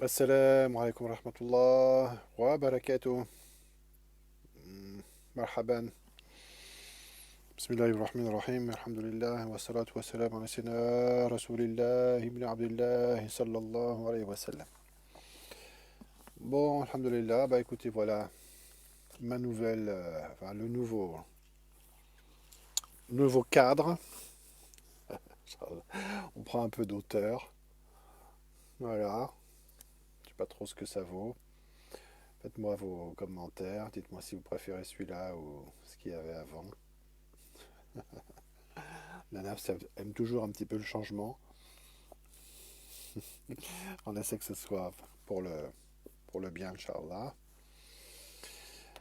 السلام عليكم ورحمة الله وبركاته. مرحبا. بسم الله الرحمن الرحيم، الحمد لله والصلاة والسلام على سيدنا رسول الله ابن عبد الله صلى الله عليه وسلم. Bon, alhamdulillah, bah écoutez, voilà ma nouvelle, enfin le nouveau cadre. On prend un peu d'auteur, voilà. Je sais pas trop ce que ça vaut. Faites-moi vos commentaires, dites-moi si vous préférez celui-là ou ce qu'il y avait avant. La naf aime toujours un petit peu le changement. On essaie que ce soit pour le bien, Inch'Allah.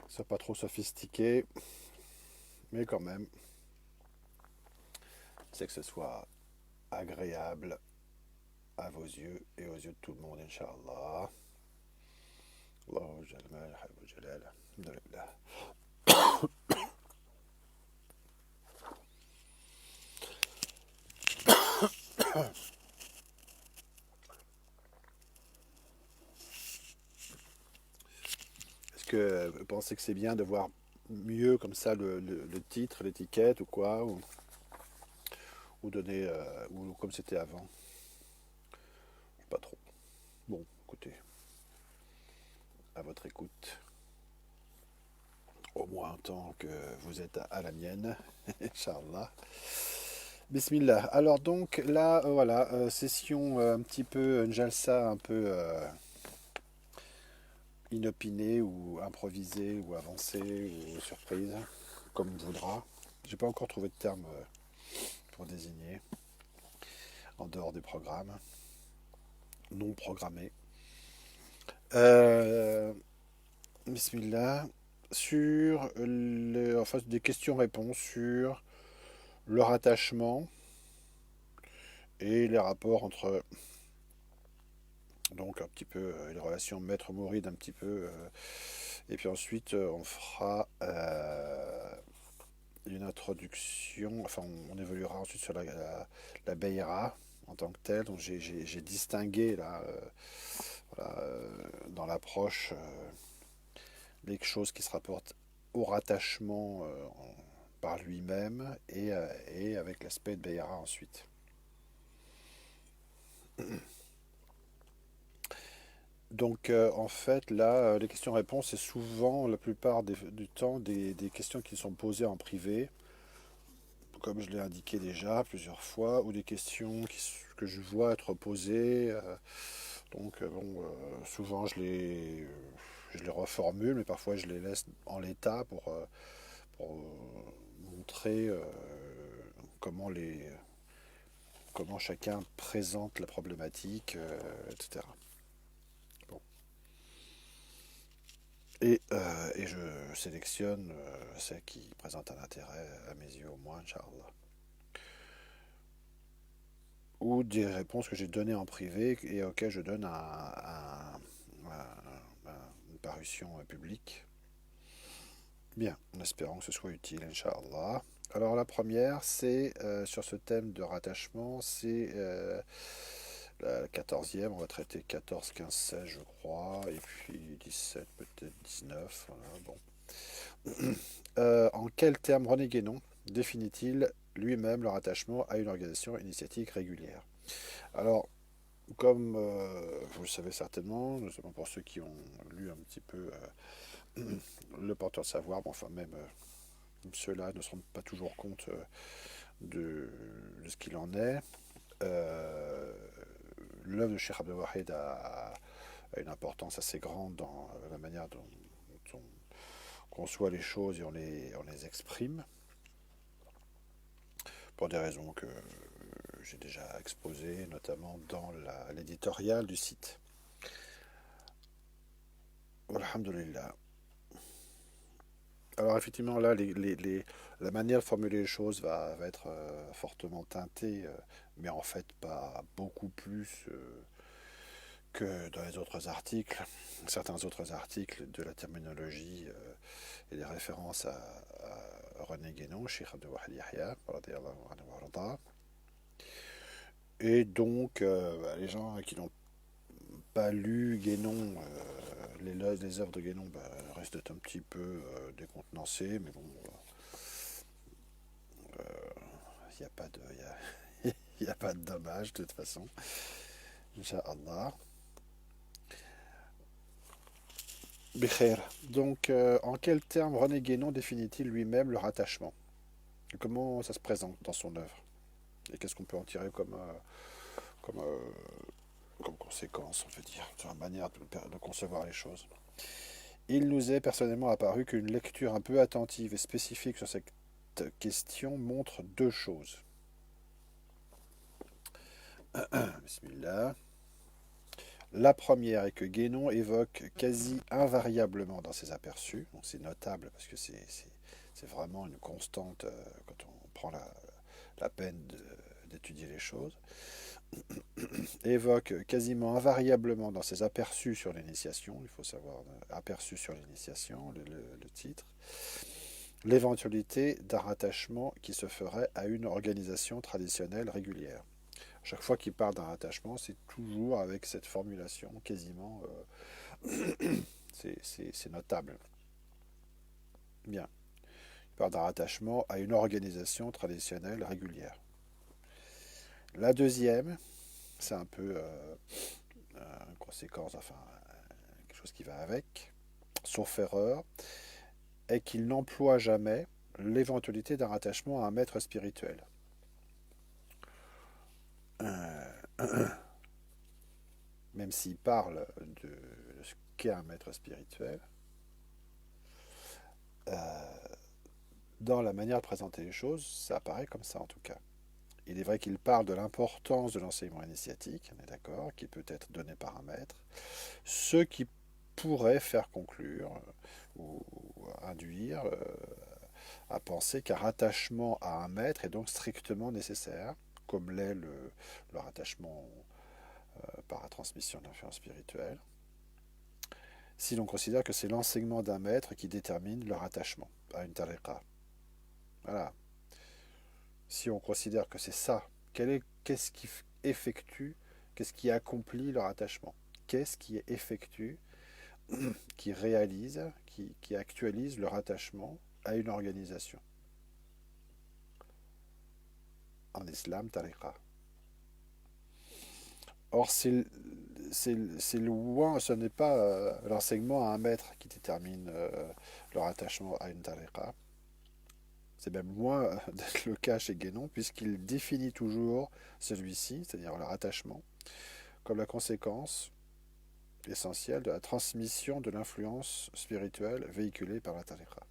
Soit pas trop sophistiqué, mais quand même, c'est que ce soit agréable à vos yeux et aux yeux de tout le monde, Inch'Allah. Allahu Jalal, Habu Jalal, Alhamdulillah. Est-ce que vous pensez que c'est bien de voir mieux comme ça le titre, l'étiquette ou quoi, ou donner, ou comme c'était avant? Je sais pas trop. Bon, écoutez, à votre écoute. Au moins tant que vous êtes à la mienne, Inch'Allah. Bismillah. Alors donc là, voilà, session un petit peu, une jalsa un peu inopinée ou improvisée ou avancée ou surprise, comme on voudra. J'ai pas encore trouvé de terme pour désigner, en dehors des programmes, non programmés. Euh, Bismillah. Sur enfin, des questions-réponses sur le rattachement et les rapports entre donc un petit peu les relations maître-mouride un petit peu et puis ensuite on fera une introduction, enfin on évoluera ensuite sur la Beira en tant que telle. Donc j'ai distingué là voilà, dans l'approche les choses qui se rapportent au rattachement par lui-même et avec l'aspect de Beira ensuite. Donc en fait là, les questions-réponses, c'est souvent la plupart du temps des questions qui sont posées en privé, comme je l'ai indiqué déjà plusieurs fois, ou des questions que je vois être posées. Donc bon, souvent je les reformule, mais parfois je les laisse en l'état pour montrer comment comment chacun présente la problématique, etc. Bon. Et je sélectionne celles qui présentent un intérêt à mes yeux au moins, Inch'Allah. Ou des réponses que j'ai données en privé et auxquelles je donne une parution publique. Bien, en espérant que ce soit utile, Inch'Allah. Alors la première, c'est sur ce thème de rattachement, c'est la 14e, on va traiter 14, 15, 16 je crois, et puis 17, peut-être 19, voilà, bon. En quels termes René Guénon définit-il lui-même le rattachement à une organisation initiatique régulière? Alors, comme vous le savez certainement, notamment pour ceux qui ont lu un petit peu le porteur de savoir, bon, enfin même ceux-là ne se rendent pas toujours compte de ce qu'il en est. Euh, L'œuvre de Cheikh Abdel Wahid a une importance assez grande dans la manière dont on conçoit les choses et on les exprime, pour des raisons que j'ai déjà exposées, notamment dans l'éditorial du site. Alhamdulillah. Alors effectivement, là, la manière de formuler les choses va être fortement teintée, mais en fait pas beaucoup plus que dans les autres articles. Certains autres articles de la terminologie et des références à René Guénon, Cheikh Abdel Wahid Yahya, et donc les gens qui n'ont pas lu Guénon, les œuvres de Guénon restent un petit peu décontenancées, mais bon, il n'y a pas de, y a pas de dommage de toute façon. Inch'Allah. Bikhair. Donc, en quels termes René Guénon définit-il lui-même le rattachement? Comment ça se présente dans son œuvre? Et qu'est-ce qu'on peut en tirer comme, comme conséquence, on peut dire, sur la manière de concevoir les choses? Il nous est personnellement apparu qu'une lecture un peu attentive et spécifique sur cette question montre deux choses. Bismillah. La première est que Guénon évoque quasi invariablement dans ses aperçus, donc c'est notable parce que c'est vraiment une constante quand on prend la peine d'étudier les choses, évoque quasiment invariablement dans ses aperçus sur l'initiation, il faut savoir, aperçus sur l'initiation, le titre, l'éventualité d'un rattachement qui se ferait à une organisation traditionnelle régulière. Chaque fois qu'il parle d'un rattachement, c'est toujours avec cette formulation, quasiment, c'est notable. Bien. Il parle d'un rattachement à une organisation traditionnelle régulière. La deuxième, c'est un peu une conséquence, enfin, quelque chose qui va avec, sauf erreur, est qu'il n'emploie jamais l'éventualité d'un rattachement à un maître spirituel. Même s'il parle de ce qu'est un maître spirituel, dans la manière de présenter les choses, ça apparaît comme ça en tout cas. Il est vrai qu'il parle de l'importance de l'enseignement initiatique, on est d'accord, qui peut être donné par un maître, ce qui pourrait faire conclure ou induire à penser qu'un rattachement à un maître est donc strictement nécessaire, comme l'est le rattachement par la transmission de l'influence spirituelle, si l'on considère que c'est l'enseignement d'un maître qui détermine leur attachement à une tariqa. Voilà. Si on considère que c'est ça, qu'est-ce qui effectue, qu'est-ce qui accomplit leur attachement? Qu'est-ce qui effectue, qui réalise, qui actualise leur attachement à une organisation? En islam, tariqa. Or, c'est loin, ce n'est pas l'enseignement à un maître qui détermine leur attachement à une tariqa. C'est même loin d'être le cas chez Guénon, puisqu'il définit toujours celui-ci, c'est-à-dire leur attachement, comme la conséquence essentielle de la transmission de l'influence spirituelle véhiculée par la tariqa.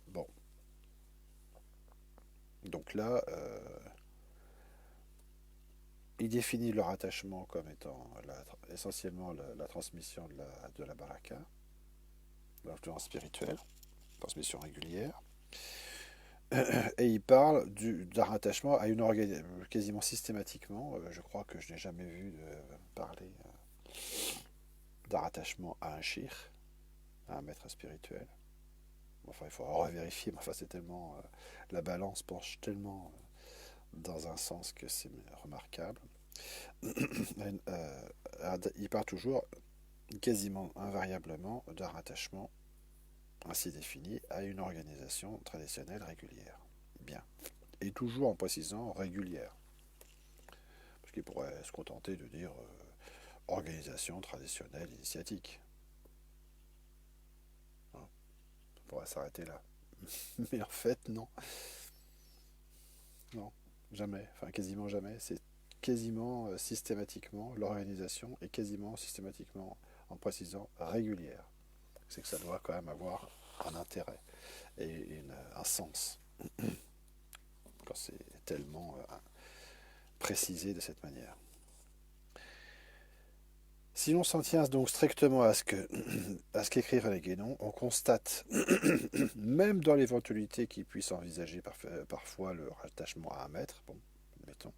Bon. Donc là, il définit leur attachement comme étant essentiellement la transmission de la baraka, de l'influence spirituelle, transmission régulière. Et il parle d'un rattachement à une organisation, quasiment systématiquement. Je crois que je n'ai jamais vu parler d'un rattachement à un shir, à un maître spirituel. Enfin, il faut revérifier, mais enfin, c'est tellement. La balance penche tellement dans un sens que c'est remarquable. Il parle toujours, quasiment invariablement, d'un rattachement ainsi défini à une organisation traditionnelle régulière. Bien. Et toujours en précisant régulière. Parce qu'il pourrait se contenter de dire organisation traditionnelle initiatique. Hein, on pourrait s'arrêter là. Mais en fait, non. Non, jamais. Enfin, quasiment jamais. C'est quasiment systématiquement l'organisation est quasiment systématiquement en précisant régulière. C'est que ça doit quand même avoir un intérêt et un sens quand c'est tellement précisé de cette manière. Si l'on s'en tient donc strictement à ce qu'écrit René Guénon, on constate, même dans l'éventualité qu'il puisse envisager parfois le rattachement à un maître, bon, mettons,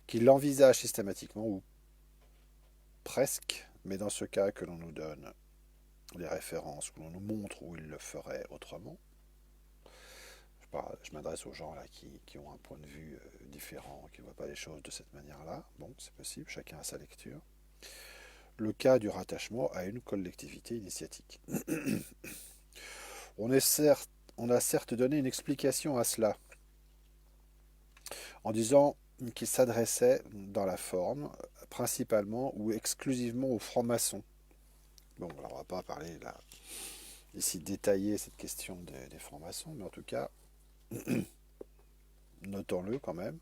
qu'il l'envisage systématiquement ou presque, mais dans ce cas que l'on nous donne des références, que l'on nous montre où il le ferait autrement. Je m'adresse aux gens là qui ont un point de vue différent, qui ne voient pas les choses de cette manière-là. Bon, c'est possible, chacun a sa lecture. Le cas du rattachement à une collectivité initiatique. On, est certes, on a certes donné une explication à cela, en disant qu'il s'adressait dans la forme principalement ou exclusivement aux francs-maçons. Bon, alors on ne va pas parler là, ici détailler cette question des francs-maçons, mais en tout cas, notons-le quand même,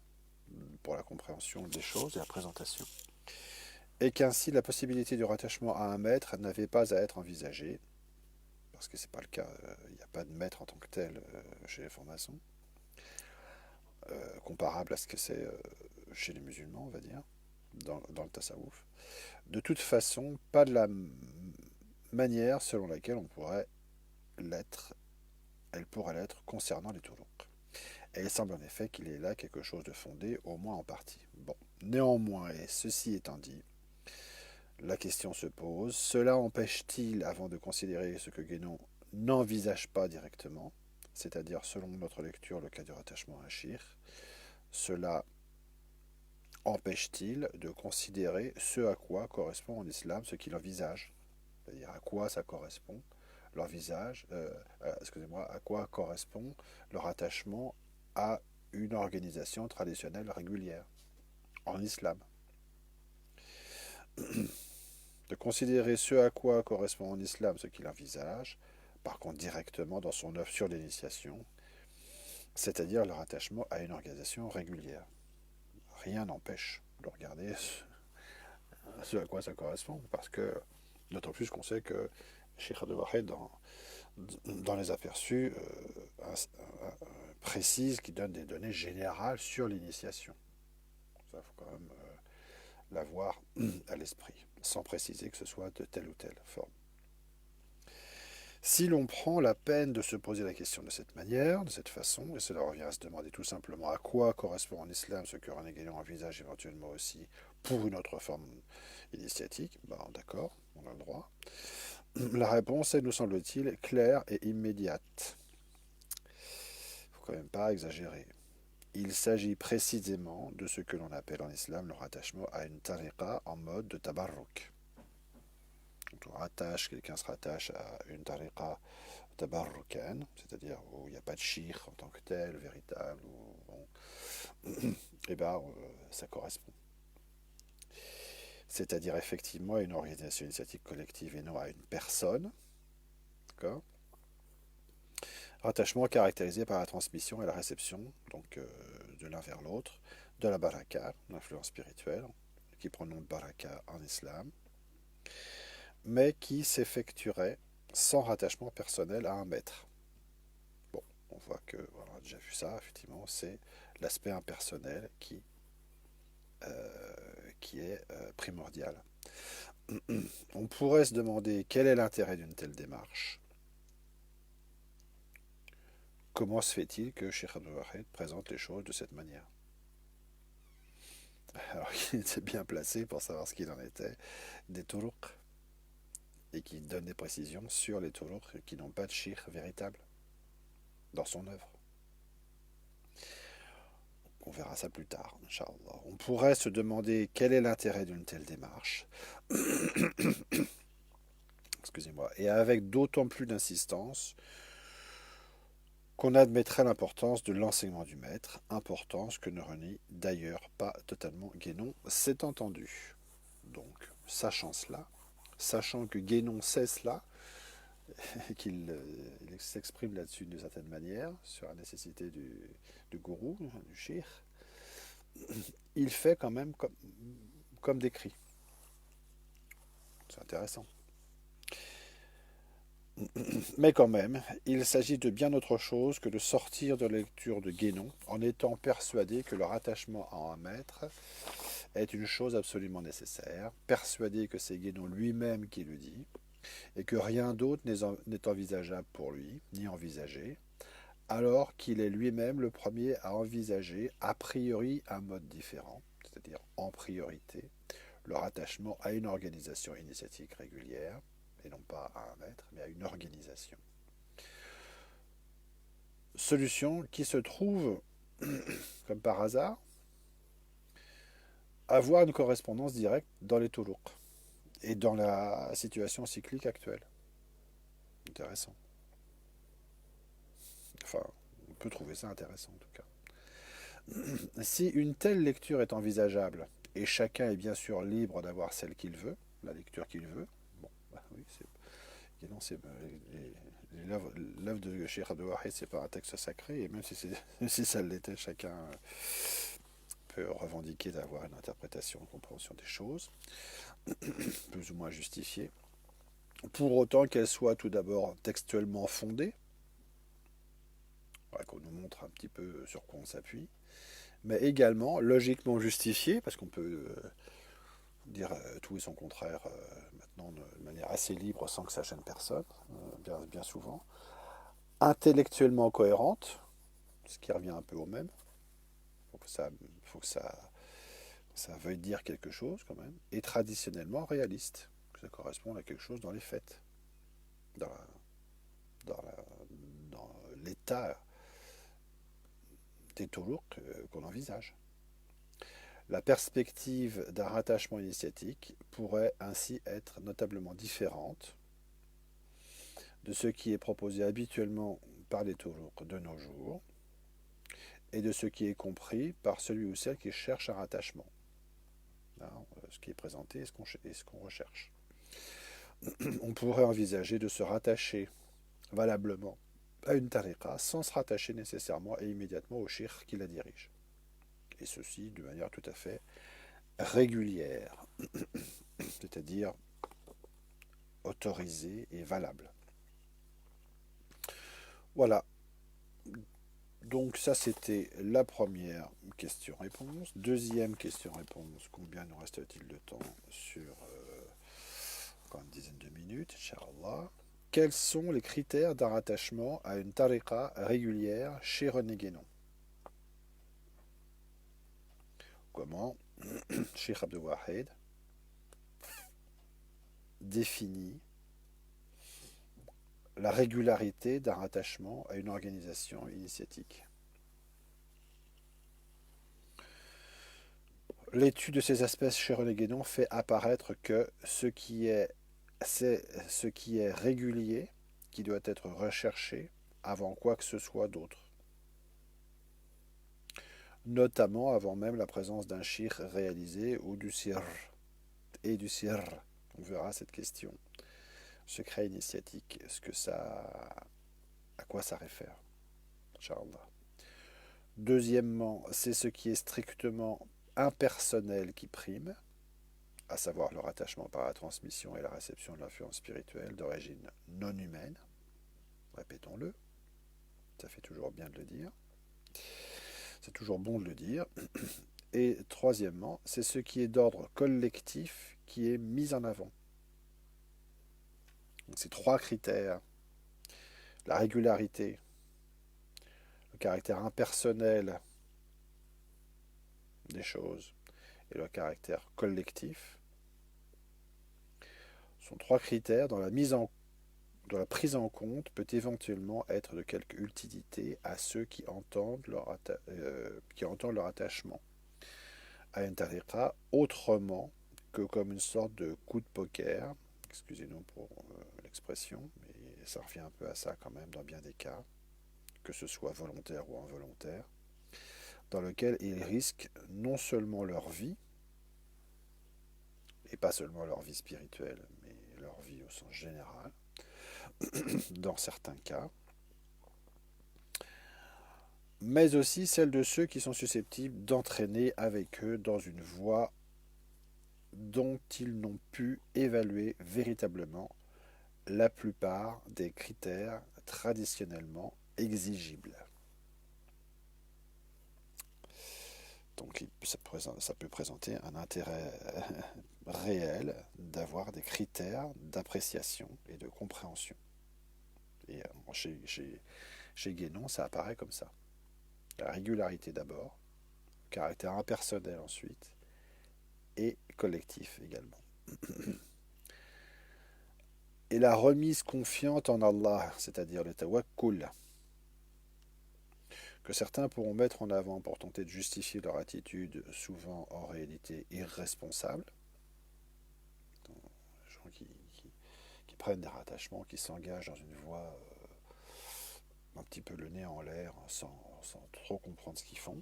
pour la compréhension des choses et la présentation. Et qu'ainsi la possibilité du rattachement à un maître n'avait pas à être envisagée, parce que ce n'est pas le cas, il n'y a pas de maître en tant que tel chez les francs-maçons, comparable à ce que c'est chez les musulmans, on va dire, dans le tasawwuf. De toute façon, pas de la manière selon laquelle on pourrait l'être, elle pourrait l'être concernant les turuq. Et il semble en effet qu'il est là quelque chose de fondé, au moins en partie. Bon, néanmoins, et ceci étant dit, la question se pose, cela empêche-t-il, avant de considérer ce que Guénon n'envisage pas directement, c'est-à-dire selon notre lecture le cas du rattachement à un shir, cela empêche-t-il de considérer ce à quoi correspond en islam ce qu'il envisage, c'est-à-dire à quoi ça correspond leur visage, à quoi correspond leur attachement à une organisation traditionnelle régulière en islam. De considérer ce à quoi correspond en islam ce qu'il envisage, par contre directement dans son œuvre sur l'initiation, c'est-à-dire leur attachement à une organisation régulière. Rien n'empêche de regarder ce à quoi ça correspond, parce que, d'autant plus qu'on sait que Cheikh Abdel dans les aperçus, précise, qui donne des données générales sur l'initiation. Ça, il faut quand même l'avoir à l'esprit, sans préciser que ce soit de telle ou telle forme. Si l'on prend la peine de se poser la question de cette manière, de cette façon, et cela revient à se demander tout simplement à quoi correspond en islam ce que René Guénon envisage éventuellement aussi pour une autre forme initiatique, d'accord, on a le droit. La réponse est, nous semble-t-il, claire et immédiate. Il ne faut quand même pas exagérer. Il s'agit précisément de ce que l'on appelle en islam le rattachement à une tariqa en mode de tabarruk. Quelqu'un se rattache à une tariqa tabarrukan, c'est-à-dire où il n'y a pas de shir en tant que tel, véritable, et ça correspond. C'est-à-dire effectivement à une organisation initiatique collective et non à une personne. D'accord ? Rattachement caractérisé par la transmission et la réception, donc de l'un vers l'autre, de la baraka, l'influence spirituelle, qui prend le nom de baraka en islam, mais qui s'effectuerait sans rattachement personnel à un maître. Bon, on voit que, voilà, on a déjà vu ça, effectivement, c'est l'aspect impersonnel qui est primordial. On pourrait se demander quel est l'intérêt d'une telle démarche. Comment se fait-il que Cheikh Abdul Wahid présente les choses de cette manière? Alors qu'il était bien placé pour savoir ce qu'il en était des turuq et qui donne des précisions sur les turuq qui n'ont pas de shir véritable dans son œuvre. On verra ça plus tard, Inch'Allah. On pourrait se demander quel est l'intérêt d'une telle démarche. Excusez-moi. Et avec d'autant plus d'insistance qu'on admettrait l'importance de l'enseignement du maître, importance que ne renie d'ailleurs pas totalement Guénon, c'est entendu. Donc, sachant cela, sachant que Guénon sait cela, et qu'il s'exprime là-dessus d'une certaine manière, sur la nécessité du gourou, du shir, il fait quand même comme décrit. C'est intéressant. Mais quand même, il s'agit de bien autre chose que de sortir de la lecture de Guénon en étant persuadé que leur attachement à un maître est une chose absolument nécessaire, persuadé que c'est Guénon lui-même qui le dit, et que rien d'autre n'est envisageable pour lui, ni envisagé, alors qu'il est lui-même le premier à envisager a priori un mode différent, c'est-à-dire en priorité, leur attachement à une organisation initiatique régulière, et non pas à un maître, mais à une organisation. Solution qui se trouve, comme par hasard, avoir une correspondance directe dans les toulouq et dans la situation cyclique actuelle. Intéressant. Enfin, on peut trouver ça intéressant en tout cas. Si une telle lecture est envisageable, et chacun est bien sûr libre d'avoir celle qu'il veut, la lecture qu'il veut, bon, bah oui, non, l'œuvre de Cheikh Abdel Wahid, c'est pas un texte sacré, et même si ça l'était, chacun peut revendiquer d'avoir une interprétation, une compréhension des choses, plus ou moins justifiée. Pour autant qu'elle soit tout d'abord textuellement fondée, qu'on nous montre un petit peu sur quoi on s'appuie, mais également logiquement justifiée, parce qu'on peut dire tout et son contraire maintenant de manière assez libre sans que ça gêne personne, bien souvent, intellectuellement cohérente, ce qui revient un peu au même, faut que ça veuille dire quelque chose quand même, et traditionnellement réaliste, que ça corresponde à quelque chose dans les faits, dans, la- dans, la- dans l'état des toulours qu'on envisage. La perspective d'un rattachement initiatique pourrait ainsi être notablement différente de ce qui est proposé habituellement par les toulours de nos jours et de ce qui est compris par celui ou celle qui cherche un rattachement. Hein, ce qui est présenté et ce qu'on recherche. On pourrait envisager de se rattacher valablement à une tariqa sans se rattacher nécessairement et immédiatement au shir qui la dirige. Et ceci de manière tout à fait régulière, c'est-à-dire autorisée et valable. Voilà, donc ça c'était la première question-réponse. Deuxième question-réponse, combien nous reste-t-il de temps sur encore une dizaine de minutes, Inch'Allah. Quels sont les critères d'un rattachement à une tariqa régulière chez René Guénon? Comment Cheikh Abdel Wahid définit la régularité d'un rattachement à une organisation initiatique? L'étude de ces aspects chez René Guénon fait apparaître que c'est ce qui est régulier qui doit être recherché avant quoi que ce soit d'autre, notamment avant même la présence d'un shir réalisé ou du sir et du sir. On verra cette question. Secret initiatique, à quoi ça réfère, Inch'Allah. Deuxièmement, c'est ce qui est strictement impersonnel qui prime, à savoir le rattachement par la transmission et la réception de l'influence spirituelle d'origine non humaine. Répétons-le, ça fait toujours bien de le dire. C'est toujours bon de le dire. Et troisièmement, c'est ce qui est d'ordre collectif qui est mis en avant. Donc ces trois critères, la régularité, le caractère impersonnel des choses et le caractère collectif, sont trois critères dont la prise en compte peut éventuellement être de quelque utilité à ceux qui entendent leur attachement à une tariqa autrement que comme une sorte de coup de poker, excusez-nous pour l'expression, mais ça revient un peu à ça quand même dans bien des cas, que ce soit volontaire ou involontaire, dans lequel ils risquent non seulement leur vie, et pas seulement leur vie spirituelle, mais leur vie au sens général, dans certains cas, mais aussi celle de ceux qui sont susceptibles d'entraîner avec eux dans une voie dont ils n'ont pu évaluer véritablement la plupart des critères traditionnellement exigibles. Donc ça peut présenter un intérêt réel d'avoir des critères d'appréciation et de compréhension. Et chez Guénon, ça apparaît comme ça. La régularité d'abord, le caractère impersonnel ensuite, et collectif également. Et la remise confiante en Allah, c'est-à-dire le tawakkul, que certains pourront mettre en avant pour tenter de justifier leur attitude, souvent en réalité irresponsable. Donc, les gens qui prennent des rattachements, qui s'engagent dans une voie un petit peu le nez en l'air, sans trop comprendre ce qu'ils font,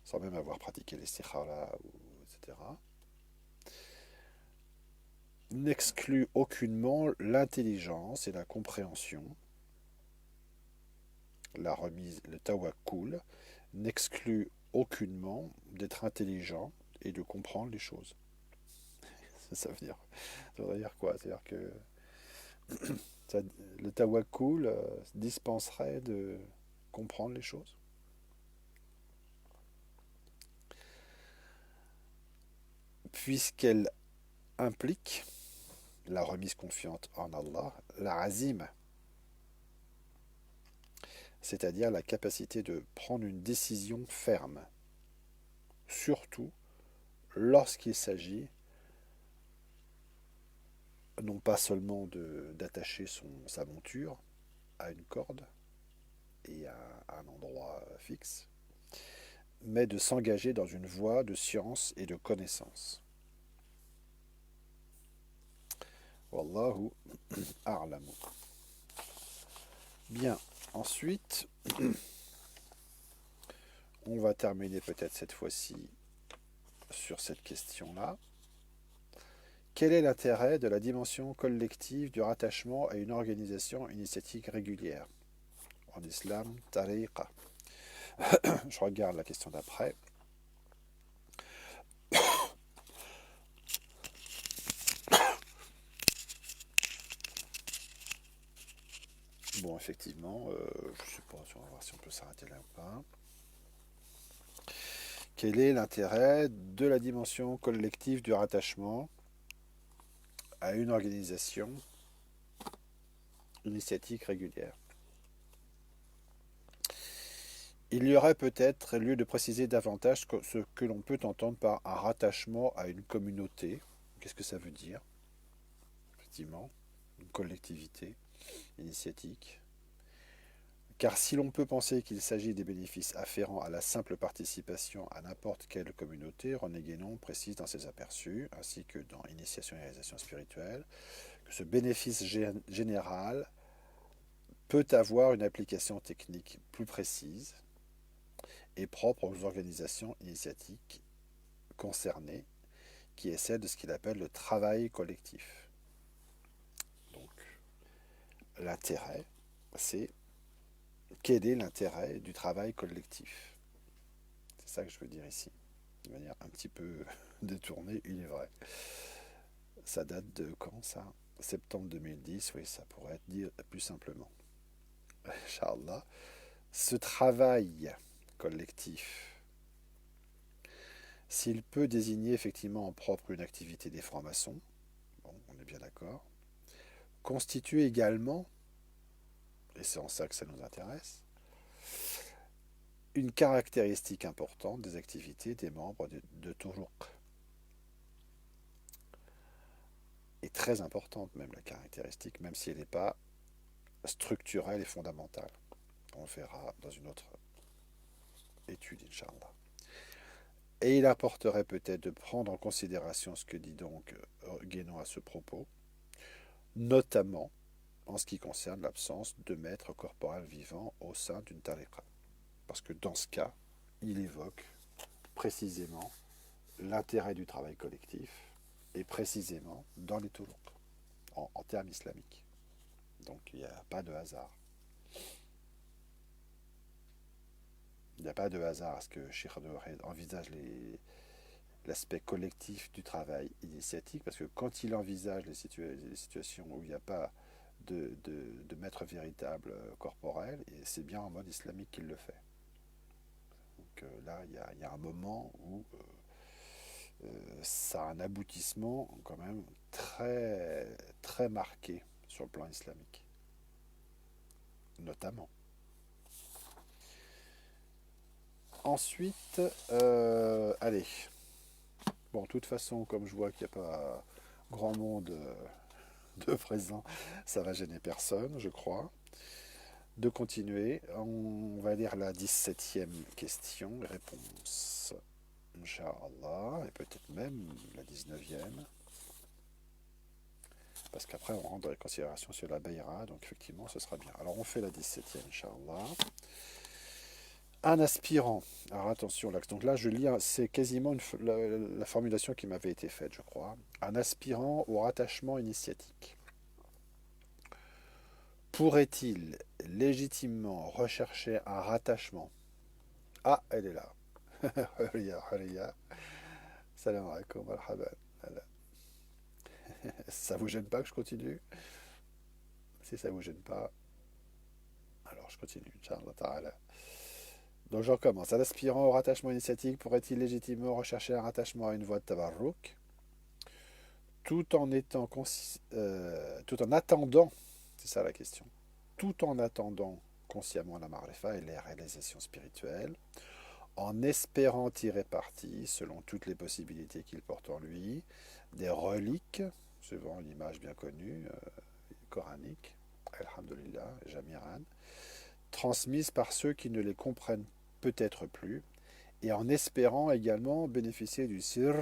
sans même avoir pratiqué l'istikhara, etc., n'exclut aucunement l'intelligence et la compréhension. La remise, le tawakkul, n'exclut aucunement d'être intelligent et de comprendre les choses. Ça veut dire quoi? C'est-à-dire que ça, le tawakkul dispenserait de comprendre les choses. Puisqu'elle implique la remise confiante en Allah, la azim, c'est-à-dire la capacité de prendre une décision ferme, surtout lorsqu'il s'agit non pas seulement d'attacher sa monture à une corde et à un endroit fixe, mais de s'engager dans une voie de science et de connaissance. Wallahu a'lamu. Bien, ensuite, on va terminer peut-être cette fois-ci sur cette question-là. Quel est l'intérêt de la dimension collective du rattachement à une organisation initiatique régulière? En islam, tariqa. Je regarde la question d'après. Bon, effectivement, je ne sais pas, on va voir si on peut s'arrêter là ou pas. Quel est l'intérêt de la dimension collective du rattachement à une organisation initiatique régulière? Il y aurait peut-être lieu de préciser davantage ce que l'on peut entendre par un rattachement à une communauté. Qu'est-ce que ça veut dire? Effectivement, une collectivité initiatique. Car si l'on peut penser qu'il s'agit des bénéfices afférents à la simple participation à n'importe quelle communauté, René Guénon précise dans ses aperçus, ainsi que dans Initiation et réalisation spirituelle, que ce bénéfice général peut avoir une application technique plus précise et propre aux organisations initiatiques concernées, qui est celle de ce qu'il appelle le travail collectif. Donc, l'intérêt, c'est quel est l'intérêt du travail collectif? C'est ça que je veux dire ici, de manière un petit peu détournée, il est vrai. Ça date de quand ça? Septembre 2010, oui, ça pourrait être dit plus simplement. Inch'Allah. Ce travail collectif, s'il peut désigner effectivement en propre une activité des francs-maçons, bon, on est bien d'accord, constitue également, et c'est en ça que ça nous intéresse, une caractéristique importante des activités des membres de Turuq. Et très importante même la caractéristique, même si elle n'est pas structurelle et fondamentale. On le verra dans une autre étude, Inch'Allah. Et il apporterait peut-être de prendre en considération ce que dit donc Guénon à ce propos, notamment en ce qui concerne l'absence de maître corporel vivant au sein d'une tariqa. Parce que dans ce cas, il évoque précisément l'intérêt du travail collectif, et précisément dans les touruq, en termes islamiques. Donc il n'y a pas de hasard. Il n'y a pas de hasard à ce que Cheikh Abdel envisage l'aspect collectif du travail initiatique, parce que quand il envisage les situations où il n'y a pas de maître véritable corporel, et c'est bien en mode islamique qu'il le fait. Donc là, il y a un moment où ça a un aboutissement quand même très, très marqué sur le plan islamique, notamment. Ensuite, allez. Bon, de toute façon, comme je vois qu'il n'y a pas grand monde de présent, ça va gêner personne, je crois. de continuer. On va lire la 17e question, réponse, Inch'Allah, et peut-être même la 19e, parce qu'après on rentre dans les considérations sur la Bayra, donc effectivement ce sera bien. Alors on fait la 17e, Inch'Allah. Un aspirant, alors attention, là, donc là je lis, c'est quasiment la formulation qui m'avait été faite, je crois. Un aspirant au rattachement initiatique pourrait-il légitimement rechercher un rattachement? Ah, elle est là. Hurriya, hurriya. Salam alaikum, marhaban. Voilà. Ça vous gêne pas que je continue? Si ça vous gêne pas, alors je continue, Inch'Allah ta'ala. Donc je recommence. Un aspirant au rattachement initiatique pourrait-il légitimement rechercher un rattachement à une voie de tabarruk tout en attendant, c'est ça la question, tout en attendant consciemment la marifa et les réalisations spirituelles, en espérant tirer parti, selon toutes les possibilités qu'il porte en lui, des reliques, suivant une image bien connue, coranique, Alhamdulillah, Jamiran, transmises par ceux qui ne les comprennent peut-être plus, et en espérant également bénéficier du sir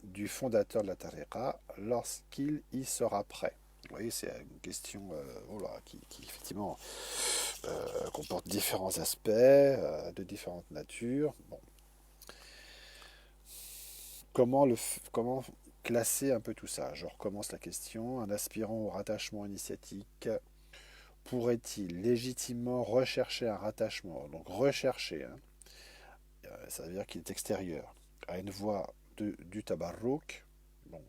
du fondateur de la tariqa lorsqu'il y sera prêt. Vous voyez, c'est une question qui effectivement comporte différents aspects, de différentes natures. Bon. Comment classer un peu tout ça? Je recommence la question. Un aspirant au rattachement initiatique pourrait-il légitimement rechercher un rattachement? Donc rechercher, hein, ça veut dire qu'il est extérieur, à une voie du tabarruk. Bon,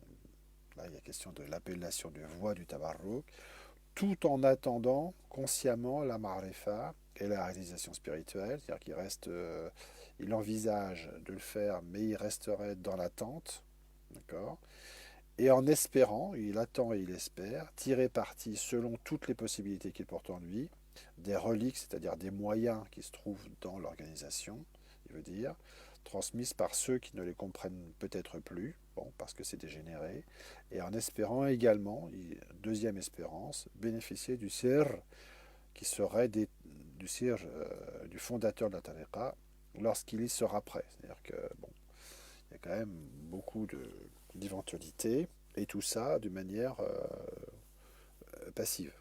là il y a question de l'appellation de voie du tabarruk, tout en attendant consciemment la marifa et la réalisation spirituelle, c'est-à-dire qu'il reste, il envisage de le faire, mais il resterait dans l'attente, d'accord? Et en espérant, il attend et il espère, tirer parti selon toutes les possibilités qu'il porte en lui, des reliques, c'est-à-dire des moyens qui se trouvent dans l'organisation, il veut dire, transmises par ceux qui ne les comprennent peut-être plus, bon, parce que c'est dégénéré, et en espérant également, deuxième espérance, bénéficier du sir qui serait du sir du fondateur de la tariqa lorsqu'il y sera prêt. C'est-à-dire que, bon, il y a quand même beaucoup d'éventualités, et tout ça de manière passive.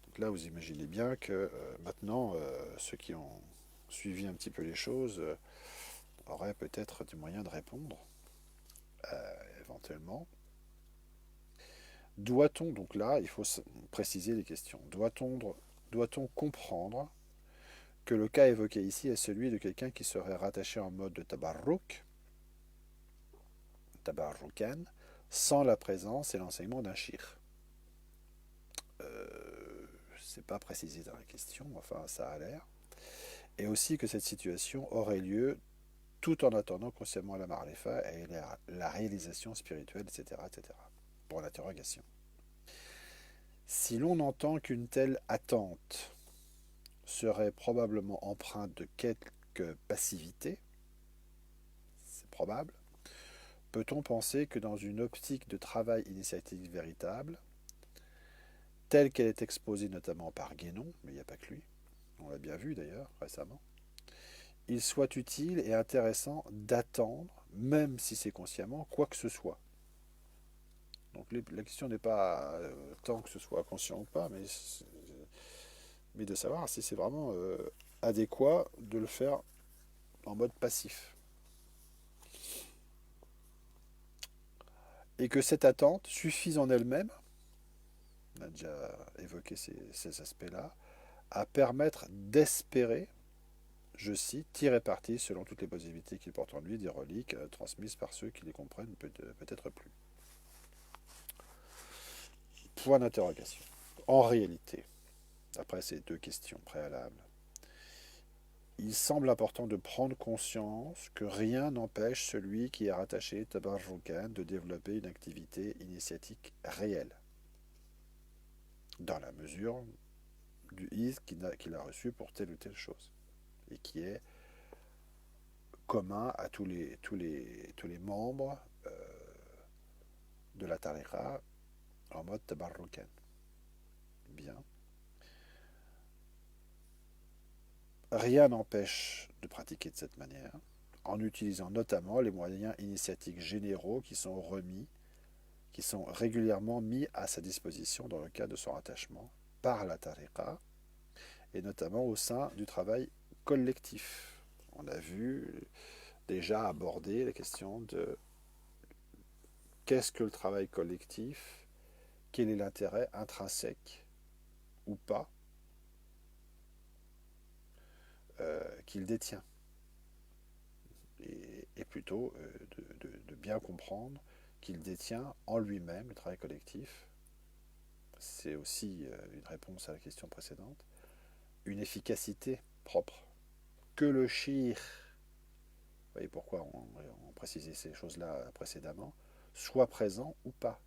Donc là, vous imaginez bien que maintenant, ceux qui ont suivi un petit peu les choses auraient peut-être des moyens de répondre, éventuellement. Doit-on, donc là, il faut préciser les questions, doit-on comprendre que le cas évoqué ici est celui de quelqu'un qui serait rattaché en mode de tabarrukan, sans la présence et l'enseignement d'un shir? C'est pas précisé dans la question, enfin ça a l'air. Et aussi que cette situation aurait lieu tout en attendant consciemment la marifa et la réalisation spirituelle, etc., etc. Pour l'interrogation. Si l'on entend qu'une telle attente serait probablement empreinte de quelque passivité, c'est probable, peut-on penser que dans une optique de travail initiatique véritable, telle qu'elle est exposée notamment par Guénon, mais il n'y a pas que lui, on l'a bien vu d'ailleurs récemment, il soit utile et intéressant d'attendre, même si c'est consciemment, quoi que ce soit. Donc la question n'est pas tant que ce soit conscient ou pas, mais de savoir si c'est vraiment adéquat de le faire en mode passif. Et que cette attente suffise en elle-même, on a déjà évoqué ces aspects-là, à permettre d'espérer, je cite, tirer parti selon toutes les possibilités qu'il porte en lui des reliques transmises par ceux qui les comprennent peut-être plus. Point d'interrogation. En réalité, après ces deux questions préalables, il semble important de prendre conscience que rien n'empêche celui qui est rattaché tabarrukan de développer une activité initiatique réelle, dans la mesure du iz qu'il a reçu pour telle ou telle chose, et qui est commun à tous les membres de la tariqa en mode tabarrukan. Bien. Rien n'empêche de pratiquer de cette manière, en utilisant notamment les moyens initiatiques généraux qui sont régulièrement mis à sa disposition dans le cadre de son rattachement par la tariqa, et notamment au sein du travail collectif. On a vu déjà aborder la question de qu'est-ce que le travail collectif, quel est l'intérêt intrinsèque ou pas qu'il détient. Et plutôt de bien comprendre qu'il détient en lui-même le travail collectif. C'est aussi une réponse à la question précédente. Une efficacité propre. Que le shir, vous voyez pourquoi on précisait ces choses-là précédemment, soit présent ou pas.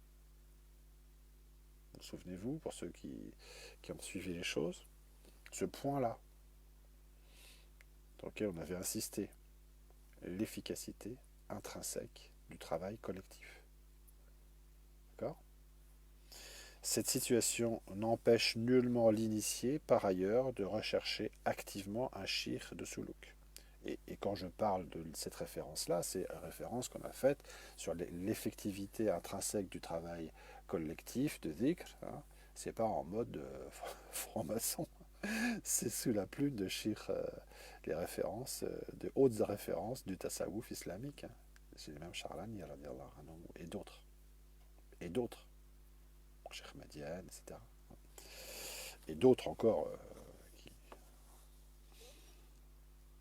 Souvenez-vous, pour ceux qui ont suivi les choses, ce point-là, sur lequel on avait insisté, l'efficacité intrinsèque du travail collectif. D'accord ? Cette situation n'empêche nullement l'initié, par ailleurs, de rechercher activement un shir de suluk. Et quand je parle de cette référence-là, c'est une référence qu'on a faite sur l'effectivité intrinsèque du travail collectif de dhikr. Hein. C'est pas en mode franc-maçon. C'est sous la plume de shir, les références, de hautes références du tasawwuf islamique. Hein. C'est le même Charlani, et d'autres. Et d'autres. Cheikh Madiane, etc. Et d'autres encore. Qui...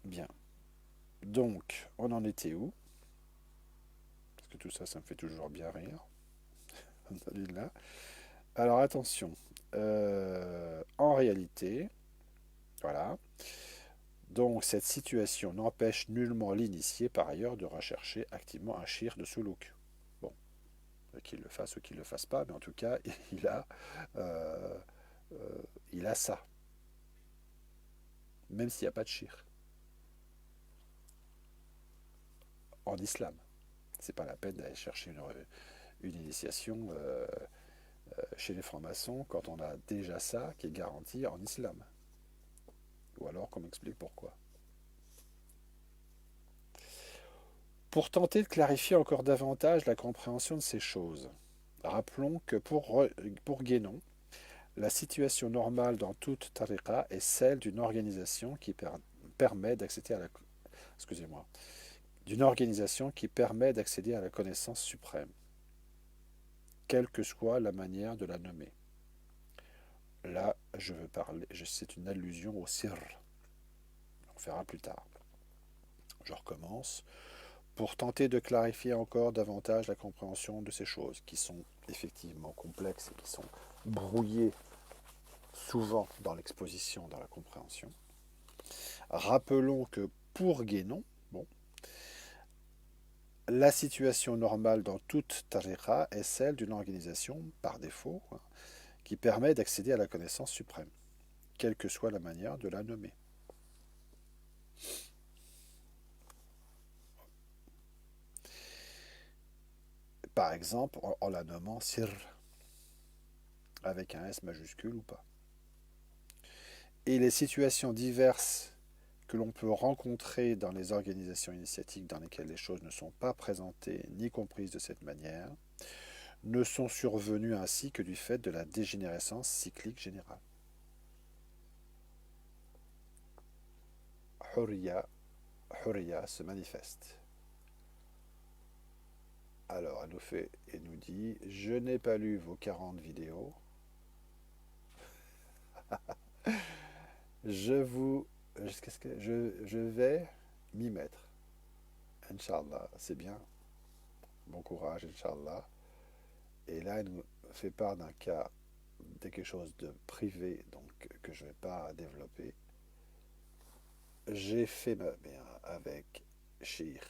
Bien. Donc, on en était où? Parce que tout ça, ça me fait toujours bien rire. Alors, attention. En réalité, voilà. Donc, cette situation n'empêche nullement l'initié, par ailleurs, de rechercher activement un shir de suluk. Bon, qu'il le fasse ou qu'il ne le fasse pas, mais en tout cas, euh, il a ça. Même s'il n'y a pas de shir. En islam. C'est pas la peine d'aller chercher une initiation chez les francs-maçons quand on a déjà ça qui est garanti en islam. Ou alors qu'on m'explique pourquoi. Pour tenter de clarifier encore davantage la compréhension de ces choses, rappelons que pour Guénon, la situation normale dans toute tariqa est celle d'une organisation qui permet d'accéder à la excusez-moi, d'une organisation qui permet d'accéder à la connaissance suprême, quelle que soit la manière de la nommer. Là, je veux parler, c'est une allusion au sirr. On verra plus tard. Je recommence. Pour tenter de clarifier encore davantage la compréhension de ces choses, qui sont effectivement complexes et qui sont brouillées souvent dans l'exposition, dans la compréhension, rappelons que pour Guénon, bon, la situation normale dans toute tariqa est celle d'une organisation, par défaut, hein, qui permet d'accéder à la connaissance suprême, quelle que soit la manière de la nommer. Par exemple, en la nommant Sirr, avec un S majuscule ou pas. Et les situations diverses que l'on peut rencontrer dans les organisations initiatiques dans lesquelles les choses ne sont pas présentées ni comprises de cette manière, ne sont survenues ainsi que du fait de la dégénérescence cyclique générale. Hurriya se manifeste. Alors, elle nous dit, je n'ai pas lu vos 40 vidéos. Je vais m'y mettre. Inch'Allah, c'est bien. Bon courage, Inch'Allah. Et là, elle nous fait part d'un cas, de quelque chose de privé, donc que je ne vais pas développer. J'ai fait ma mère avec Sheikh.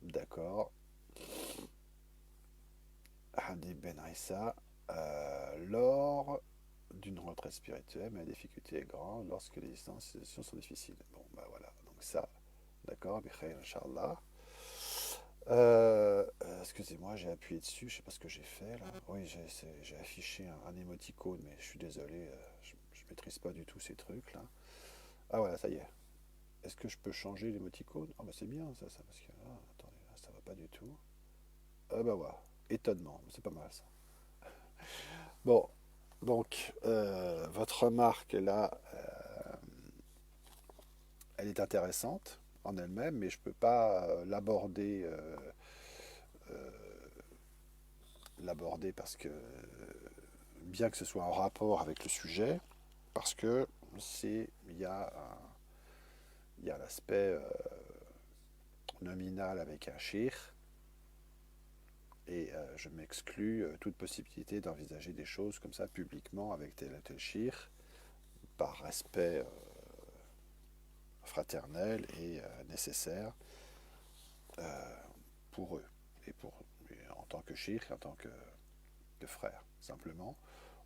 D'accord. Hadi Ben Issa. Lors d'une retraite spirituelle, mais la difficulté est grande lorsque les distanciations sont difficiles. Bon, bah voilà. Donc ça, d'accord, Bikhair, Inch'Allah. Excusez-moi, j'ai appuyé dessus, je sais pas ce que j'ai fait là. Oui, j'ai affiché un émoticône, mais je suis désolé, je maîtrise pas du tout ces trucs là. Ah voilà, ça y est. Est-ce que je peux changer l'émoticône? Ah bah c'est bien ça, parce que attendez, là, ça va pas du tout. Ah bah voilà, étonnement, c'est pas mal ça. Bon, donc votre remarque là, elle est intéressante en elle-même, mais je peux pas l'aborder parce que bien que ce soit en rapport avec le sujet, parce que il y a l'aspect nominal avec un shir, et je m'exclus toute possibilité d'envisager des choses comme ça publiquement avec tel ou tel shir, par respect fraternel et nécessaire pour eux, en tant que shir, en tant que frère, simplement.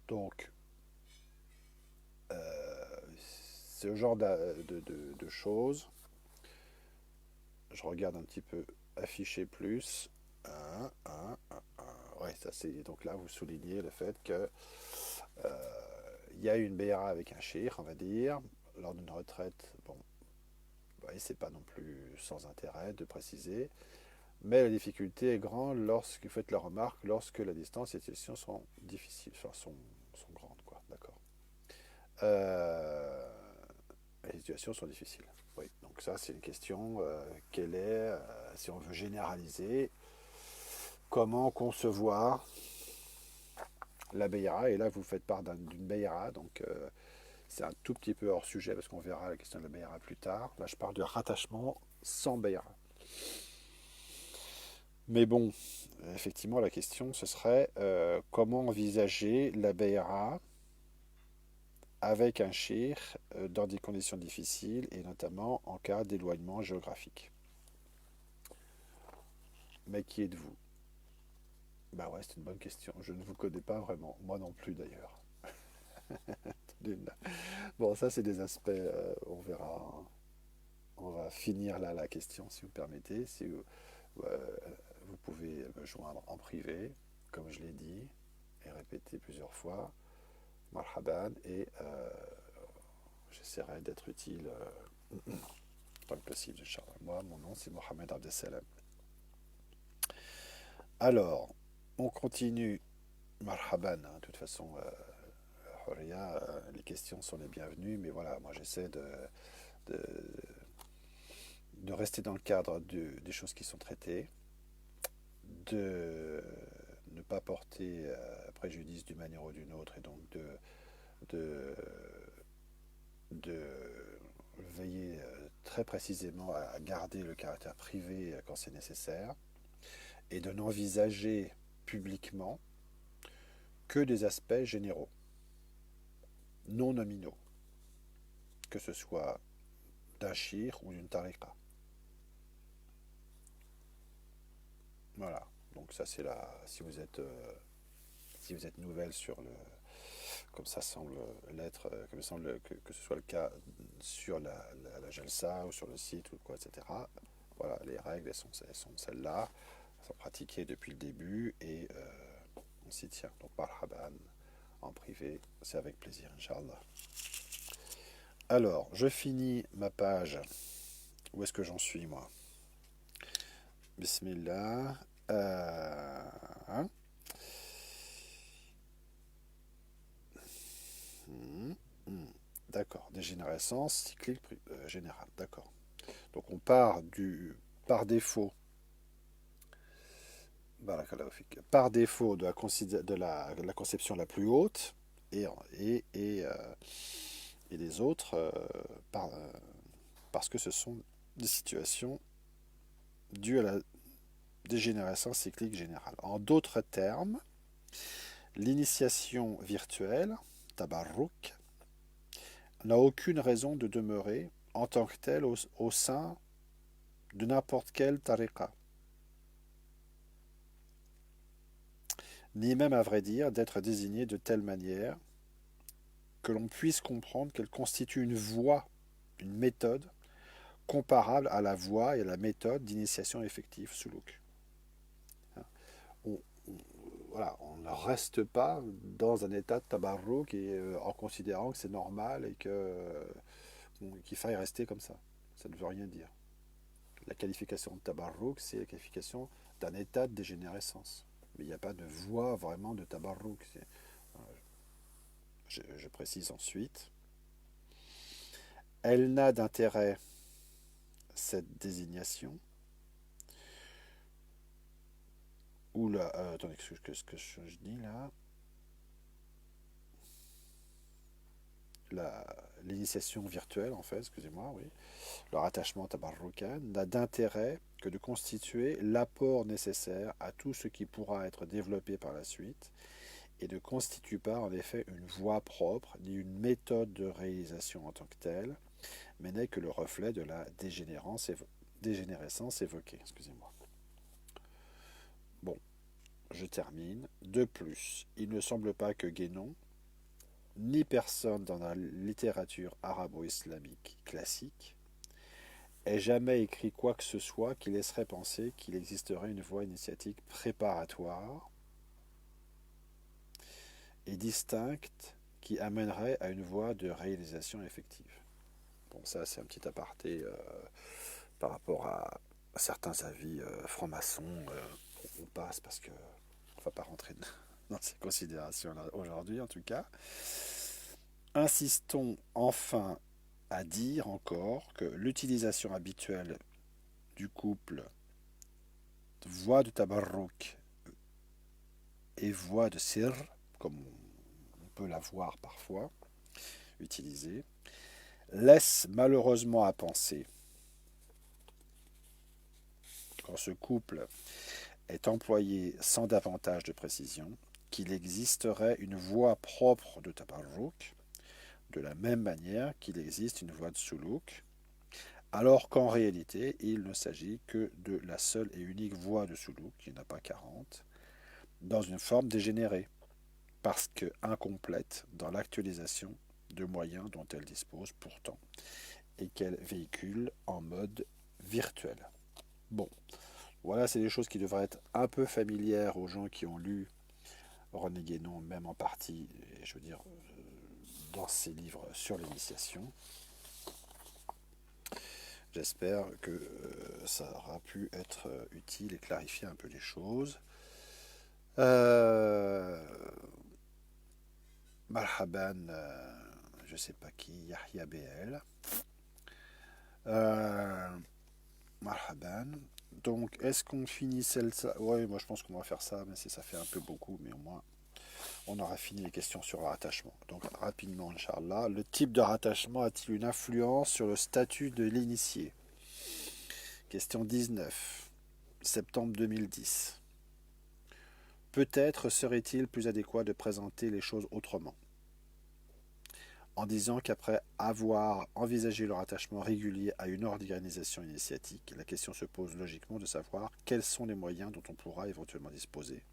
Donc, ce genre de choses, je regarde un petit peu afficher plus. Ouais, ça c'est donc là vous soulignez le fait que il y a une BRA avec un shir, on va dire, lors d'une retraite. Bon, ouais, c'est pas non plus sans intérêt de préciser, mais la difficulté est grande lorsque vous faites la remarque, lorsque la distance et les situations sont difficiles, enfin, sont grandes, quoi. D'accord. Euh, les situations sont difficiles. Oui, donc ça c'est une question. Quelle est, si on veut généraliser, comment concevoir la Beira? Et là vous faites part d'une Beira, donc c'est un tout petit peu hors sujet parce qu'on verra la question de la Beira plus tard. Là je parle de rattachement sans Beira. Mais bon, effectivement la question ce serait comment envisager la Beira avec un shir dans des conditions difficiles et notamment en cas d'éloignement géographique. Mais qui êtes-vous? Bah ouais, c'est une bonne question. Je ne vous connais pas vraiment. Moi non plus d'ailleurs. Bon, ça c'est des aspects, on verra. On va finir là la question si vous permettez. Si vous, euh, vous pouvez me joindre en privé, comme je l'ai dit, et répéter plusieurs fois. Marhaban, et j'essaierai d'être utile tant que possible, Inch'Allah. Moi, mon nom c'est Mohamed Abdesalam. Alors, on continue. Marhaban, hein. De toute façon, Horia, les questions sont les bienvenues, mais voilà, moi j'essaie de, de rester dans le cadre des choses qui sont traitées, de ne pas porter préjudice d'une manière ou d'une autre, et donc de, de veiller très précisément à garder le caractère privé quand c'est nécessaire, et de n'envisager publiquement que des aspects généraux, non nominaux, que ce soit d'un shir ou d'une tariqa. Voilà. Donc ça c'est la. Si vous êtes nouvelle sur le, comme ça semble l'être, comme ça semble que ce soit le cas sur la Jalsa ou sur le site ou quoi, etc. Voilà, les règles elles sont celles-là, elles sont pratiquées depuis le début et on s'y tient. Donc marhaban en privé, c'est avec plaisir, Inch'Allah. Alors, je finis ma page. Où est-ce que j'en suis, moi? Bismillah. Hein. Hmm, hmm. D'accord, dégénérescence cyclique générale. D'accord. Donc on part par défaut, par défaut de la conception la plus haute et, et, et, euh, et les autres parce que ce sont des situations dues à la dégénérescence cyclique générale. En d'autres termes, l'initiation virtuelle, tabarruk, n'a aucune raison de demeurer en tant que telle au sein de n'importe quelle tariqa, ni même à vrai dire d'être désignée de telle manière que l'on puisse comprendre qu'elle constitue une voie, une méthode comparable à la voie et à la méthode d'initiation effective suluk. On, on, voilà, on ne reste pas dans un état de tabarruk en considérant que c'est normal et que qu'il faille rester comme ça. Ça ne veut rien dire. La qualification de tabarrouk, c'est la qualification d'un état de dégénérescence. Mais il n'y a pas de voie vraiment de tabarrouk. Je précise ensuite. Elle n'a d'intérêt, cette désignation, ou là, attendez, ce que je dis là, l'initiation virtuelle, en fait, excusez-moi, oui, le rattachement tabarrukan n'a d'intérêt que de constituer l'apport nécessaire à tout ce qui pourra être développé par la suite et ne constitue pas en effet une voie propre ni une méthode de réalisation en tant que telle, mais n'est que le reflet de la dégénérescence évoquée. Excusez-moi. Bon, je termine. De plus, il ne semble pas que Guénon, ni personne dans la littérature arabo-islamique classique, ait jamais écrit quoi que ce soit qui laisserait penser qu'il existerait une voie initiatique préparatoire et distincte qui amènerait à une voie de réalisation effective. Bon, ça c'est un petit aparté par rapport à certains avis francs-maçons. On passe parce que on ne va pas rentrer dans ces considérations-là aujourd'hui en tout cas. Insistons enfin à dire encore que l'utilisation habituelle du couple voie de tabarruk et voie de sir, comme on peut la voir parfois utilisée, laisse malheureusement à penser, quand ce couple est employé sans davantage de précision, qu'il existerait une voie propre de tabarruk, de la même manière qu'il existe une voie de suluk, alors qu'en réalité, il ne s'agit que de la seule et unique voie de suluk, il n'y en a pas 40, dans une forme dégénérée, parce que incomplète dans l'actualisation de moyens dont elle dispose pourtant, et qu'elle véhicule en mode virtuel. Bon, voilà, c'est des choses qui devraient être un peu familières aux gens qui ont lu René Guénon, même en partie, je veux dire, dans ses livres sur l'initiation. J'espère que ça aura pu être utile et clarifier un peu les choses. Marhaban, je sais pas qui, Yahya BL. Marhaban. Donc, est-ce qu'on finit celle-là? Oui, moi je pense qu'on va faire ça, mais ça fait un peu beaucoup, mais au moins on aura fini les questions sur le rattachement. Donc, rapidement, Inch'Allah, le type de rattachement a-t-il une influence sur le statut de l'initié? Question 19, septembre 2010. Peut-être serait-il plus adéquat de présenter les choses autrement, en disant qu'après avoir envisagé le rattachement régulier à une organisation initiatique, la question se pose logiquement de savoir quels sont les moyens dont on pourra éventuellement disposer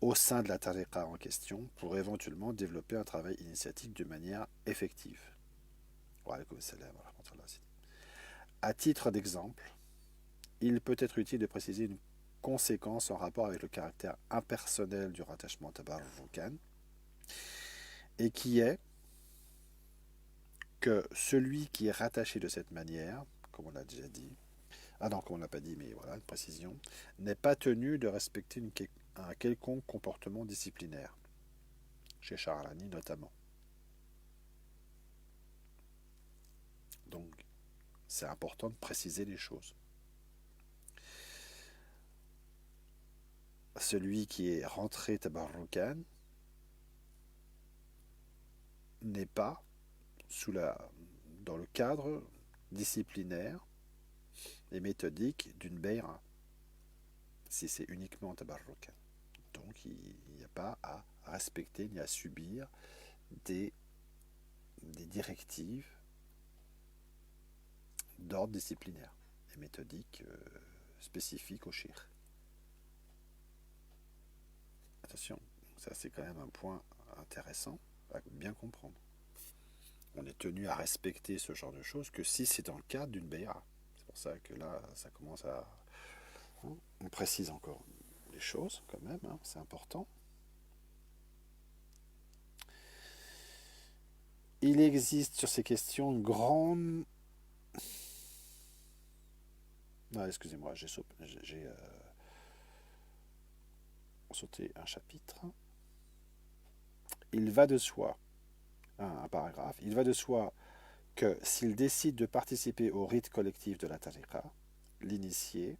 au sein de la tariqa en question pour éventuellement développer un travail initiatique de manière effective. À titre d'exemple, il peut être utile de préciser une conséquence en rapport avec le caractère impersonnel du rattachement tabarrukan, et qui est que celui qui est rattaché de cette manière, comme on l'a déjà dit, comme on l'a pas dit, mais voilà, une précision, n'est pas tenu de respecter un quelconque comportement disciplinaire, chez Charlani notamment. Donc, c'est important de préciser les choses. Celui qui est rentré tabarrukan n'est pas dans le cadre disciplinaire et méthodique d'une beira, si c'est uniquement tabarrukan. Donc il n'y a pas à respecter ni à subir des directives d'ordre disciplinaire et méthodique spécifiques au shir. Attention, ça c'est quand même un point intéressant à bien comprendre. On est tenu à respecter ce genre de choses que si c'est dans le cadre d'une beira. C'est pour ça que là, ça commence à... On précise encore les choses quand même, c'est important. Il existe sur ces questions une grande... Ah, excusez-moi, j'ai sauté un chapitre. Il va de soi, un paragraphe, il va de soi que s'il décide de participer au rite collectif de la tariqa, l'initié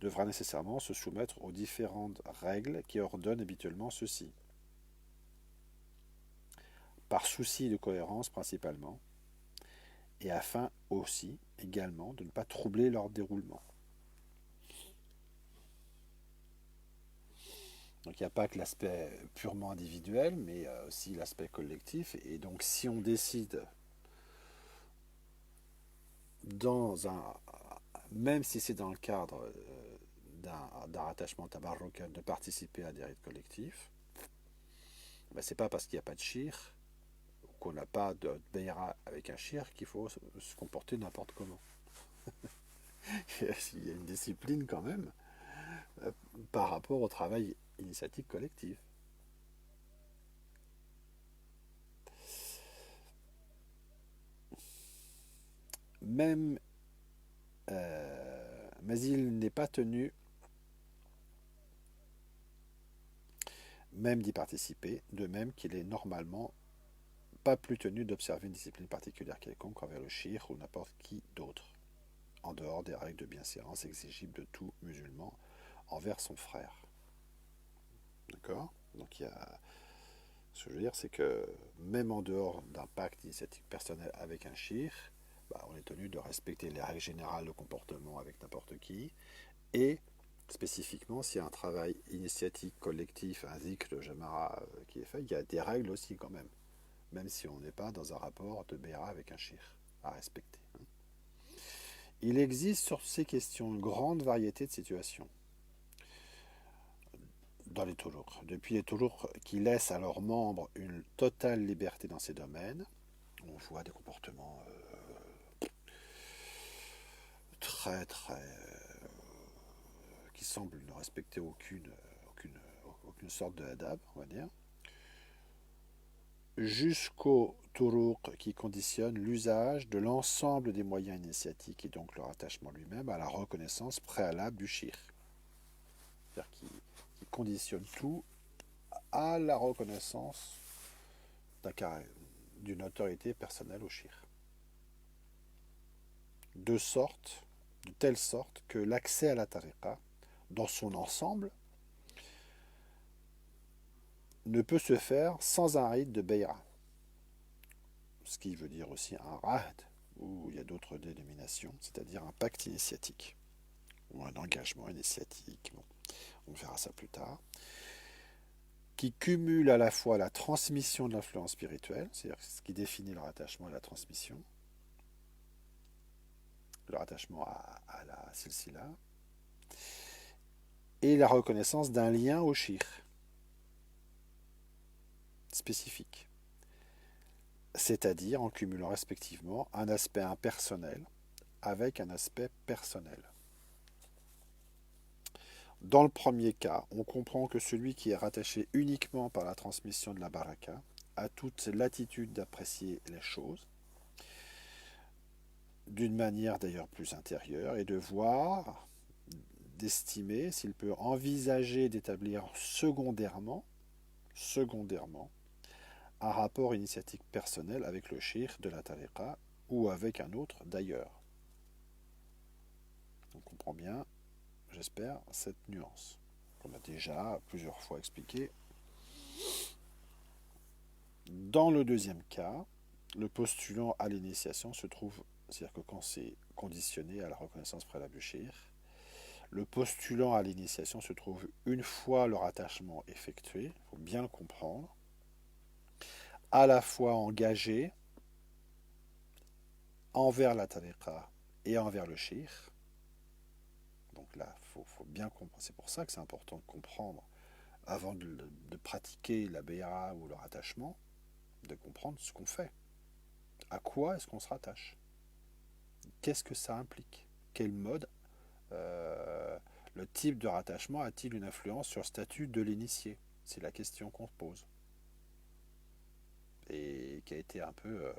devra nécessairement se soumettre aux différentes règles qui ordonnent habituellement ceci, par souci de cohérence principalement, et afin aussi également de ne pas troubler leur déroulement. Donc il n'y a pas que l'aspect purement individuel, mais aussi l'aspect collectif. Et donc si on décide dans un, même si c'est dans le cadre d'un rattachement tabarrukan, de participer à des rites collectifs, ben, c'est pas parce qu'il n'y a pas de shir, qu'on n'a pas de beira avec un shir, qu'il faut se comporter n'importe comment. Il y a une discipline quand même euh, par rapport au travail initiatique collectif. Même, mais il n'est pas tenu même d'y participer, de même qu'il est normalement pas plus tenu d'observer une discipline particulière quelconque envers le shir ou n'importe qui d'autre, en dehors des règles de bienséance exigibles de tout musulman envers son frère. D'accord. Donc il y a... Ce que je veux dire, c'est que même en dehors d'un pacte initiatique personnel avec un shir, bah, on est tenu de respecter les règles générales de comportement avec n'importe qui, et spécifiquement, s'il y a un travail initiatique collectif, un zikr, le jamara qui est fait, il y a des règles aussi quand même si on n'est pas dans un rapport de béra avec un shir à respecter. Il existe sur ces questions une grande variété de situations dans les toulours. Depuis les toulours qui laissent à leurs membres une totale liberté dans ces domaines, on voit des comportements qui semblent ne respecter aucune sorte de hadab, on va dire, jusqu'au touruq qui conditionne l'usage de l'ensemble des moyens initiatiques et donc leur attachement lui-même à la reconnaissance préalable du shir. C'est-à-dire qui conditionne tout à la reconnaissance d'une autorité personnelle au shir. De telle sorte que l'accès à la tariqa, dans son ensemble, ne peut se faire sans un rite de Beira. Ce qui veut dire aussi un rahd, où il y a d'autres dénominations, c'est-à-dire un pacte initiatique, ou un engagement initiatique, bon, on verra ça plus tard, qui cumule à la fois la transmission de l'influence spirituelle, c'est-à-dire ce qui définit le rattachement à la transmission, le rattachement à la silsila, et la reconnaissance d'un lien au shir spécifique, c'est-à-dire en cumulant respectivement un aspect impersonnel avec un aspect personnel. Dans le premier cas, on comprend que celui qui est rattaché uniquement par la transmission de la baraka a toute latitude d'apprécier les choses, d'une manière d'ailleurs plus intérieure, et de voir, d'estimer s'il peut envisager d'établir secondairement un rapport initiatique personnel avec le shir de la tariqa ou avec un autre d'ailleurs. On comprend bien, j'espère, cette nuance qu'on a déjà plusieurs fois expliquée. Dans le deuxième cas, le postulant à l'initiation se trouve, c'est-à-dire que quand c'est conditionné à la reconnaissance préalable du shir, le postulant à l'initiation se trouve une fois le rattachement effectué, il faut bien le comprendre, à la fois engagé envers la tariqa et envers le shir. Donc là, faut bien comprendre. C'est pour ça que c'est important de comprendre, avant de pratiquer la béra ou le rattachement, de comprendre ce qu'on fait. À quoi est-ce qu'on se rattache? Qu'est-ce que ça implique? Quel mode le type de rattachement a-t-il une influence sur le statut de l'initié? C'est la question qu'on se pose. et qui a été un peu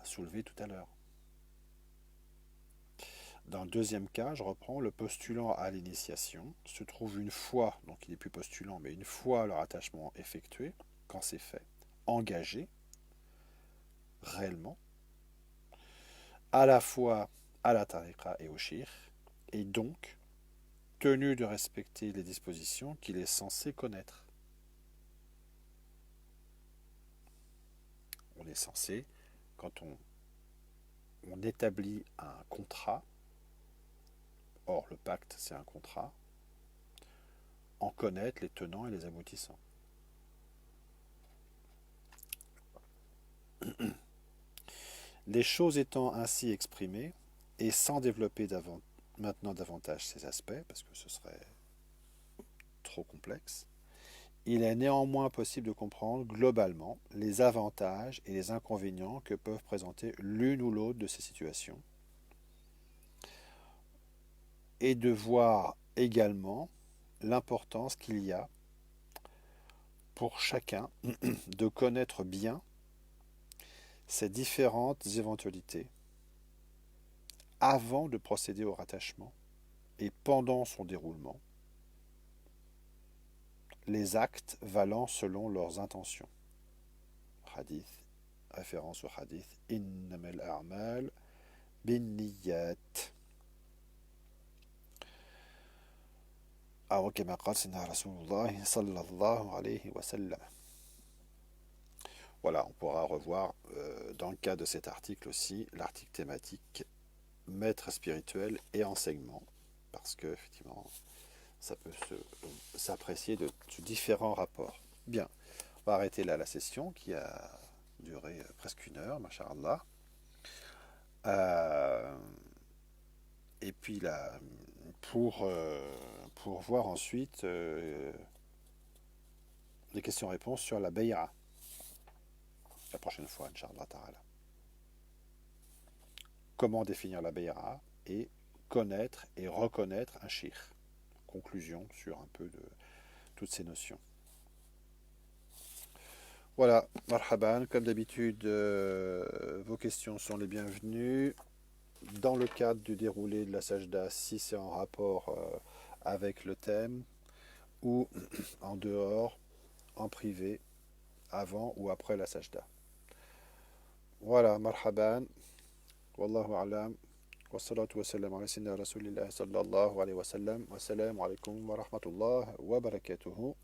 soulevé tout à l'heure. Dans le deuxième cas, je reprends, le postulant à l'initiation se trouve une fois, donc il n'est plus postulant, mais une fois leur attachement effectué, quand c'est fait, engagé réellement, à la fois à la tariqa et au shir, et donc tenu de respecter les dispositions qu'il est censé connaître. On est censé, quand on établit un contrat, or le pacte c'est un contrat, en connaître les tenants et les aboutissants. Les choses étant ainsi exprimées, et sans développer maintenant davantage ces aspects, parce que ce serait trop complexe, il est néanmoins possible de comprendre globalement les avantages et les inconvénients que peuvent présenter l'une ou l'autre de ces situations, et de voir également l'importance qu'il y a pour chacun de connaître bien ces différentes éventualités avant de procéder au rattachement et pendant son déroulement, les actes valant selon leurs intentions. Hadith, référence au hadith Innamal a'mal bin niyat. أو كما قال سيدنا رسول الله صلى الله عليه وسلم. Voilà, on pourra revoir dans le cas de cet article aussi l'article thématique maître spirituel et enseignement, parce que effectivement ça peut s'apprécier de différents rapports. Bien, on va arrêter là la session qui a duré presque une heure, masha'Allah. Euh, et puis là, pour voir ensuite des questions-réponses sur la bay'a la prochaine fois, Inch'Allah Ta'ala. Comment définir la bay'a et connaître et reconnaître un shir. Conclusion sur un peu de toutes ces notions. Voilà, marhaban, comme d'habitude, vos questions sont les bienvenues. Dans le cadre du déroulé de la sajda, si c'est en rapport avec le thème, ou en dehors, en privé, avant ou après la sajda. Voilà, marhaban, wallahu a'lam, wassalatu wassalam ala sayyidina rasulillah sallallahu alayhi wa sallam, wassalamu alaikum wa rahmatullah wa barakatuhu.